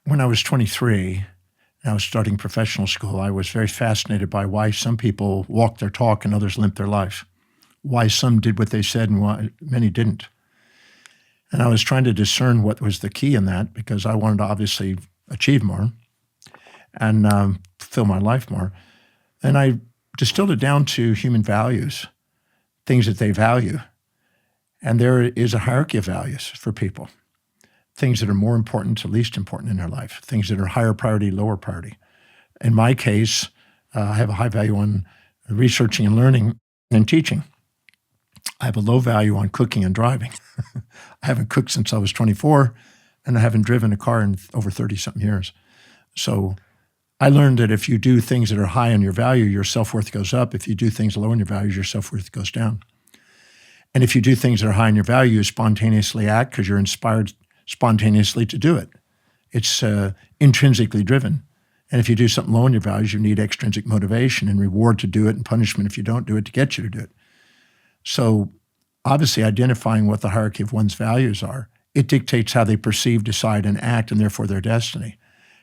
When I was 23, and I was starting professional school, I was very fascinated by why some people walked their talk and others limped their life, why some did what they said and why many didn't. And I was trying to discern what was the key in that because I wanted to obviously achieve more and fulfill my life more. And I distilled it down to human values, things that they value. And there is a hierarchy of values for people. Things that are more important to least important in their life, things that are higher priority, lower priority. In my case, I have a high value on researching and learning and teaching. I have a low value on cooking and driving. I haven't cooked since I was 24, and I haven't driven a car in over 30-something years. So I learned that if you do things that are high on your value, your self-worth goes up. If you do things low on your values, your self-worth goes down. And if you do things that are high on your value, you spontaneously act because you're inspired spontaneously to do it. It's intrinsically driven. And if you do something low in your values, you need extrinsic motivation and reward to do it and punishment if you don't do it to get you to do it. So obviously identifying what the hierarchy of one's values are, it dictates how they perceive, decide, and act, and therefore their destiny.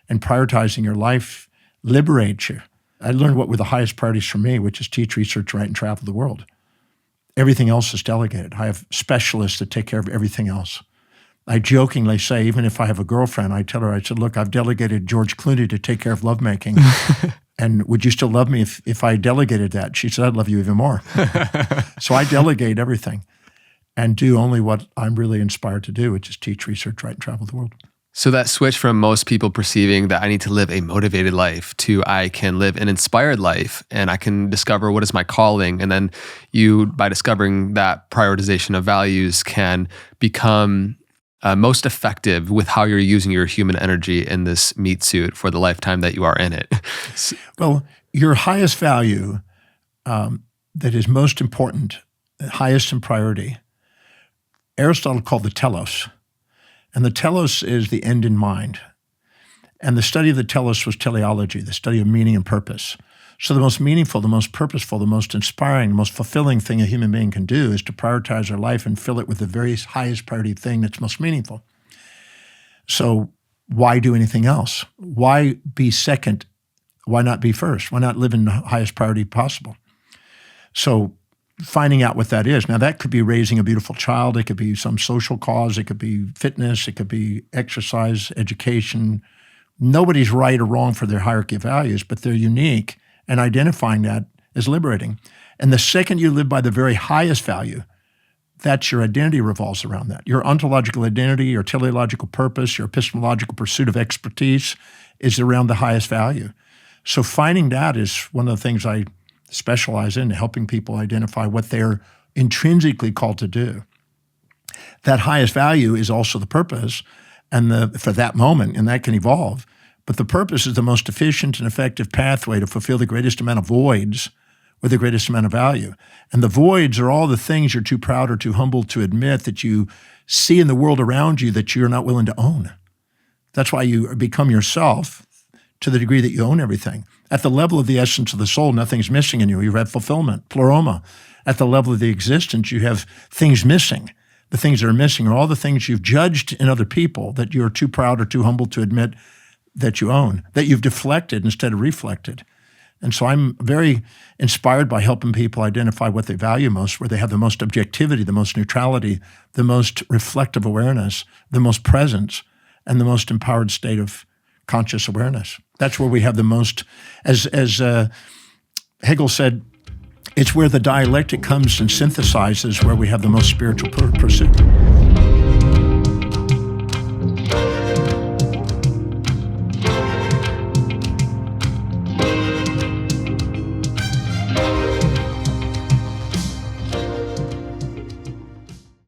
And prioritizing your life liberates you. I learned what were the highest priorities for me, which is teach, research, write, and travel the world. Everything else is delegated. I have specialists that take care of everything else. I jokingly say, even if I have a girlfriend, I tell her, I said, look, I've delegated George Clooney to take care of lovemaking. And would you still love me if I delegated that? She said, I'd love you even more. So I delegate everything and do only what I'm really inspired to do, which is teach, research, write, and travel the world. So that switch from most people perceiving that I need to live a motivated life to I can live an inspired life and I can discover what is my calling. And then you, by discovering that prioritization of values, can become most effective with how you're using your human energy in this meat suit for the lifetime that you are in it. Well, your highest value that is most important, highest in priority, Aristotle called the telos. And the telos is the end in mind. And the study of the telos was teleology, the study of meaning and purpose. So the most meaningful, the most purposeful, the most inspiring, the most fulfilling thing a human being can do is to prioritize their life and fill it with the very highest priority thing that's most meaningful. So why do anything else? Why be second? Why not be first? Why not live in the highest priority possible? So finding out what that is. Now that could be raising a beautiful child. It could be some social cause. It could be fitness. It could be exercise, education. Nobody's right or wrong for their hierarchy of values, but they're unique. And identifying that is liberating. And the second you live by the very highest value, that's your identity revolves around that. Your ontological identity, your teleological purpose, your epistemological pursuit of expertise is around the highest value. So finding that is one of the things I specialize in, helping people identify what they're intrinsically called to do. That highest value is also the purpose and for that moment, and that can evolve. But the purpose is the most efficient and effective pathway to fulfill the greatest amount of voids with the greatest amount of value. And the voids are all the things you're too proud or too humble to admit that you see in the world around you that you're not willing to own. That's why you become yourself to the degree that you own everything. At the level of the essence of the soul, nothing's missing in you. You have fulfillment, pleroma. At the level of the existence, you have things missing. The things that are missing are all the things you've judged in other people that you're too proud or too humble to admit that you own, that you've deflected instead of reflected. And so I'm very inspired by helping people identify what they value most, where they have the most objectivity, the most neutrality, the most reflective awareness, the most presence, and the most empowered state of conscious awareness. That's where we have the most, as Hegel said, it's where the dialectic comes and synthesizes where we have the most spiritual pursuit.